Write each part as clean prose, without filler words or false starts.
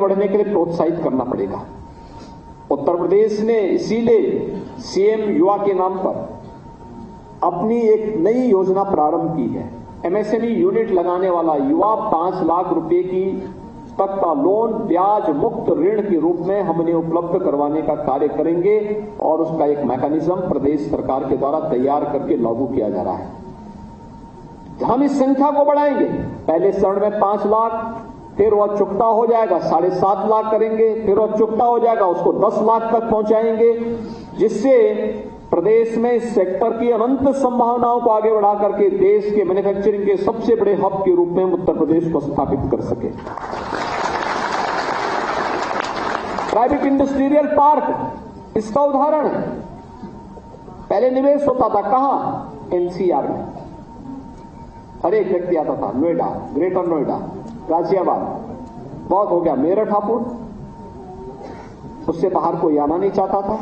बढ़ने के लिए प्रोत्साहित करना पड़ेगा। उत्तर प्रदेश ने इसीलिए सीएम युवा के नाम पर अपनी एक नई योजना प्रारंभ की है। एमएसएमई यूनिट लगाने वाला युवा 5 लाख रुपए की तक का लोन ब्याज मुक्त ऋण के रूप में हमने उपलब्ध करवाने का कार्य करेंगे और उसका एक मैकेनिज्म प्रदेश सरकार के द्वारा तैयार करके लागू किया जा रहा है। हम इस संख्या को बढ़ाएंगे। पहले चरण में 5 लाख, फिर वह चुकता हो जाएगा 7.5 लाख करेंगे, फिर वह चुकता हो जाएगा उसको 10 लाख तक पहुंचाएंगे, जिससे प्रदेश में इस सेक्टर की अनंत संभावनाओं को आगे बढ़ा करके देश के मैन्युफैक्चरिंग के सबसे बड़े हब के रूप में उत्तर प्रदेश को स्थापित कर सके। प्राइवेट इंडस्ट्रियल पार्क इसका उदाहरण है। पहले निवेश होता था कहां? एनसीआर में। हर एक व्यक्ति आता था, नोएडा, ग्रेटर नोएडा, गाजियाबाद, बहुत हो गया मेरठ हापुड़, उससे बाहर कोई आना नहीं चाहता था।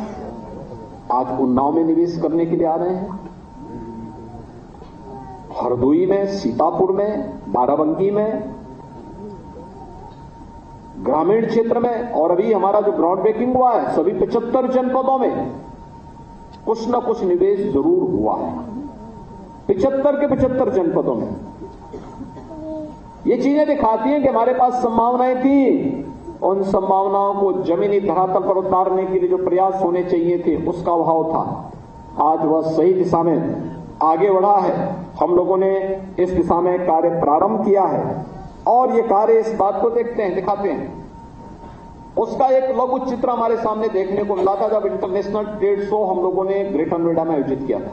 आज उन्नाव में निवेश करने के लिए आ रहे हैं, हरदोई में, सीतापुर में, बाराबंकी में, ग्रामीण क्षेत्र में, और अभी हमारा जो ग्राउंड ब्रेकिंग हुआ है सभी 75 जनपदों में कुछ न कुछ निवेश जरूर हुआ है। 75 के 75 जनपदों में। ये चीजें दिखाती हैं कि हमारे पास संभावनाएं थी, उन संभावनाओं को जमीनी धरातल पर उतारने के लिए जो प्रयास होने चाहिए थे उसका अभाव था। आज वह सही दिशा में आगे बढ़ा है। हम लोगों ने इस दिशा में कार्य प्रारंभ किया है और ये कार्य इस बात को देखते हैं, दिखाते हैं। उसका एक लघु चित्र हमारे सामने देखने को मिला था जब इंटरनेशनल ट्रेड शो हम लोगों ने ग्रेटर नोएडा में आयोजित किया था।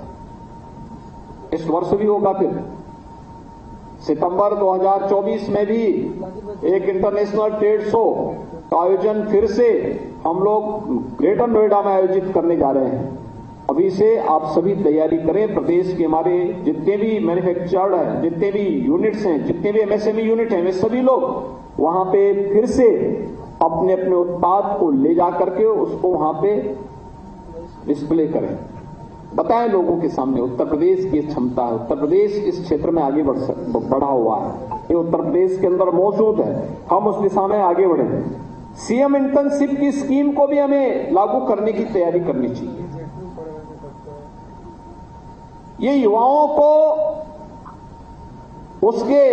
इस वर्ष भी होगा। फिर सितंबर 2024 में भी एक इंटरनेशनल ट्रेड शो का आयोजन फिर से हम लोग ग्रेटर नोएडा में आयोजित करने जा रहे हैं। अभी से आप सभी तैयारी करें। प्रदेश के हमारे जितने भी मैन्युफैक्चर्ड हैं, जितने भी यूनिट्स हैं, जितने भी एमएसएमई यूनिट हैं, वे सभी लोग वहां पे फिर से अपने अपने उत्पाद को ले जा करके उसको वहां पे डिस्प्ले करें, बताएं लोगों के सामने उत्तर प्रदेश की क्षमता है। उत्तर प्रदेश इस क्षेत्र में आगे बढ़ा हुआ है, ये उत्तर प्रदेश के अंदर मौजूद है। हम उस दिशा में आगे बढ़े। सीएम इंटर्नशिप की स्कीम को भी हमें लागू करने की तैयारी करनी चाहिए। ये युवाओं को उसके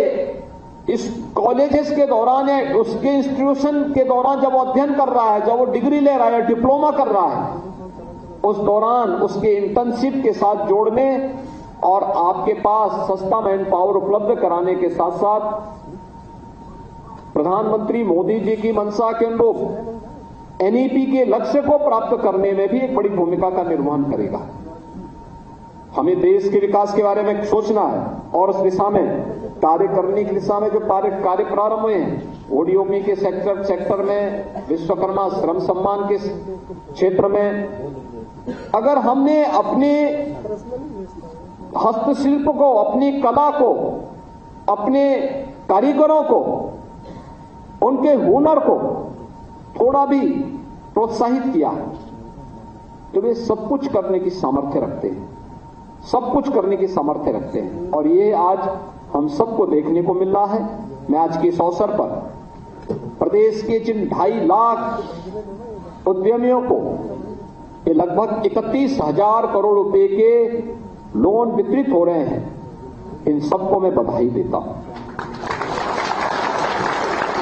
इस कॉलेजेस के दौरान या उसके इंस्टीट्यूशन के दौरान जब वो अध्ययन कर रहा है, जब वो डिग्री ले रहा है, डिप्लोमा कर रहा है, उस दौरान उसके इंटर्नशिप के साथ जोड़ने और आपके पास सस्ता मैन पावर उपलब्ध कराने के साथ साथ प्रधानमंत्री मोदी जी की मंशा के अनुरूप एनईपी के लक्ष्य को प्राप्त करने में भी एक बड़ी भूमिका का निर्वहन करेगा। हमें देश के विकास के बारे में सोचना है और उस दिशा में कार्य करने की दिशा में जो कार्य प्रारंभ हुए हैं, ओडीओपी के सेक्टर में, विश्वकर्मा श्रम सम्मान के क्षेत्र में, अगर हमने अपने हस्तशिल्प को, अपनी कला को, अपने कारीगरों को, उनके हुनर को थोड़ा भी प्रोत्साहित किया तो वे सब कुछ करने की सामर्थ्य रखते हैं, सब कुछ करने की सामर्थ्य रखते हैं। और ये आज हम सबको देखने को मिल रहा है। मैं आज के इस अवसर पर प्रदेश के जिन 2.5 लाख उद्यमियों को ये लगभग 31,000 करोड़ रुपए के लोन वितरित हो रहे हैं, इन सबको मैं बधाई देता हूं।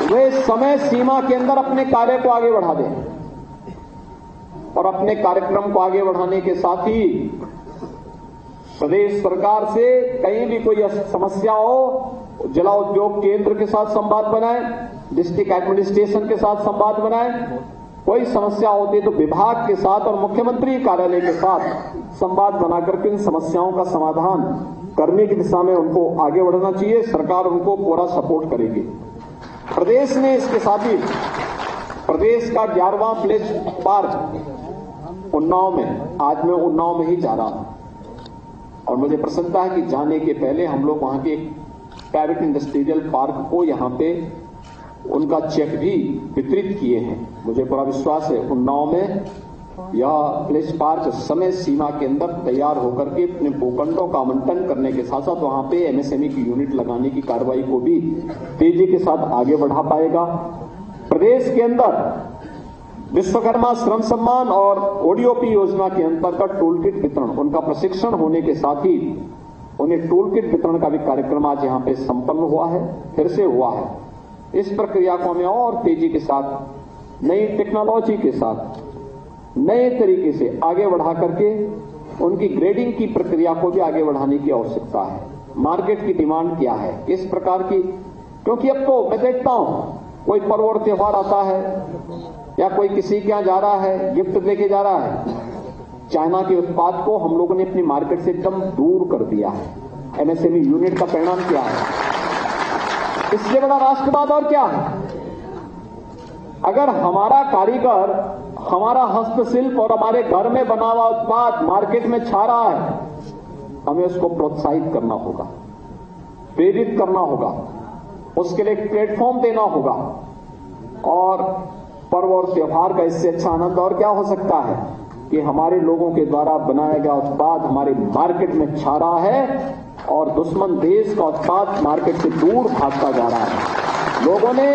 वे समय सीमा के अंदर अपने कार्य को आगे बढ़ा दें और अपने कार्यक्रम को आगे बढ़ाने के साथ ही प्रदेश सरकार से कहीं भी कोई समस्या हो, जिला उद्योग केंद्र के साथ संवाद बनाएं, डिस्ट्रिक्ट एडमिनिस्ट्रेशन के साथ संवाद बनाएं। कोई समस्या होती है तो विभाग के साथ और मुख्यमंत्री कार्यालय के साथ संवाद बनाकर के इन समस्याओं का समाधान करने की दिशा में उनको आगे बढ़ना चाहिए। सरकार उनको पूरा सपोर्ट करेगी। प्रदेश ने इसके साथ ही प्रदेश का 11वां प्लेस पार्क उन्नाव में, आज मैं उन्नाव में ही जा रहा हूं और मुझे प्रसन्नता है कि जाने के पहले हम लोग वहां के प्राइवेट इंडस्ट्रियल पार्क को यहां पे उनका चेक भी वितरित किए हैं। मुझे पूरा विश्वास है उन्नाव में यह प्लेस पार्क समय सीमा के अंदर तैयार होकर के अपने भूखंडों का आवंटन करने के साथ साथ वहां पे एमएसएमई की यूनिट लगाने की कार्रवाई को भी तेजी के साथ आगे बढ़ा पाएगा। प्रदेश के अंदर विश्वकर्मा श्रम सम्मान और ओडीओपी योजना के अंतर्गत टूल किट वितरण, उनका प्रशिक्षण होने के साथ ही उन्हें टूल किट वितरण का भी कार्यक्रम आज यहां पे संपन्न हुआ है, फिर से हुआ है। इस प्रक्रिया को हमें और तेजी के साथ, नई टेक्नोलॉजी के साथ, नए तरीके से आगे बढ़ा करके उनकी ग्रेडिंग की प्रक्रिया को भी आगे बढ़ाने की आवश्यकता है। मार्केट की डिमांड क्या है, किस प्रकार की, क्योंकि अब तो मैं देखता हूं कोई पर्व और त्योहार आता है या कोई किसी के यहां जा रहा है, गिफ्ट देके जा रहा है, चाइना के उत्पाद को हम लोगों ने अपनी मार्केट से एकदम दूर कर दिया है। एमएसएमई यूनिट का परिणाम क्या है? इससे बड़ा राष्ट्रवाद और क्या है? अगर हमारा कारीगर, हमारा हस्तशिल्प और हमारे घर में बना हुआ उत्पाद मार्केट में छा रहा है, हमें उसको प्रोत्साहित करना होगा, प्रेरित करना होगा, उसके लिए एक प्लेटफॉर्म देना होगा। और पर्व और त्योहार का इससे अच्छा आनंद और क्या हो सकता है कि हमारे लोगों के द्वारा बनाया गया उत्पाद हमारे मार्केट में छा रहा है और दुश्मन देश का उत्पाद मार्केट से दूर भागता जा रहा है। लोगों ने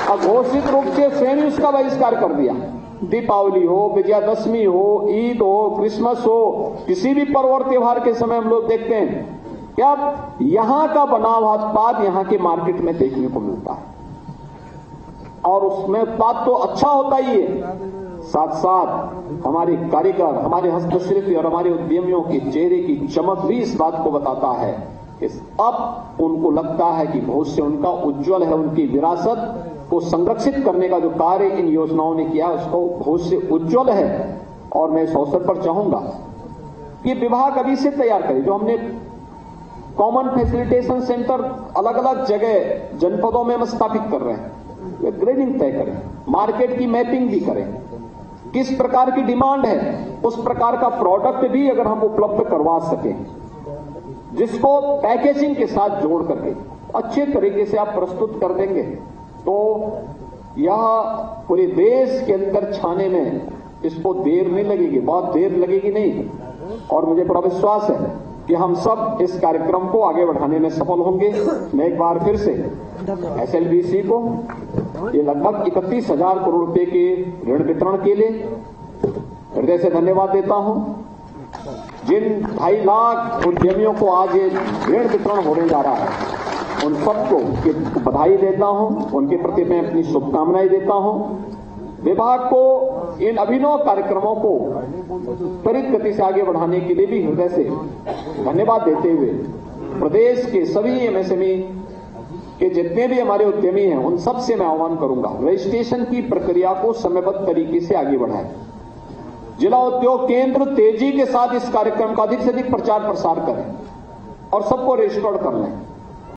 अघोषित रूप से स्वयं उसका बहिष्कार कर दिया। दीपावली हो, विजयादशमी हो, ईद हो, क्रिसमस हो, किसी भी पर्व और त्योहार के समय हम लोग देखते हैं कि अब यहां का बना हुआ उत्पाद यहां के मार्केट में देखने को मिलता है और उसमें उत्पाद तो अच्छा होता ही है, साथ साथ हमारे कारीगर, हमारे हस्तशिल्पी और हमारे उद्यमियों के चेहरे की चमक भी इस बात को बताता है कि अब उनको लगता है कि भविष्य उनका उज्जवल है। उनकी विरासत को संरक्षित करने का जो कार्य इन योजनाओं ने किया उसको भविष्य उज्जवल है। और मैं इस अवसर पर चाहूंगा कि विभाग अभी से तैयार करे, जो हमने कॉमन फैसिलिटेशन सेंटर अलग अलग जगह जनपदों में हम स्थापित कर रहे हैं, वे ग्रेडिंग तय करें, मार्केट की मैपिंग भी करें, किस प्रकार की डिमांड है उस प्रकार का प्रोडक्ट भी अगर हम उपलब्ध करवा सकें, जिसको पैकेजिंग के साथ जोड़ करके अच्छे तरीके से आप प्रस्तुत कर देंगे तो यह पूरे देश के अंदर छाने में इसको देर नहीं लगेगी, बहुत देर लगेगी नहीं। और मुझे पूरा विश्वास है कि हम सब इस कार्यक्रम को आगे बढ़ाने में सफल होंगे। मैं एक बार फिर से एसएलबीसी को ये लगभग 31,000 करोड़ रुपए के ऋण वितरण के लिए हृदय से धन्यवाद देता हूं। जिन 2.5 लाख उद्यमियों को आज ये ऋण वितरण होने जा रहा है उन सबको बधाई देता हूं, उनके प्रति मैं अपनी शुभकामनाएं देता हूं। विभाग को इन अभिनव कार्यक्रमों को त्वरित गति से आगे बढ़ाने के लिए भी हृदय से धन्यवाद देते हुए प्रदेश के सभी एमएसएमई के जितने भी हमारे उद्यमी हैं उन सब से मैं आह्वान करूंगा, रजिस्ट्रेशन की प्रक्रिया को समयबद्ध तरीके से आगे बढ़ाएं। जिला उद्योग केंद्र तेजी के साथ इस कार्यक्रम का अधिक से अधिक प्रचार प्रसार करें और सबको रजिस्टर्ड कर लें।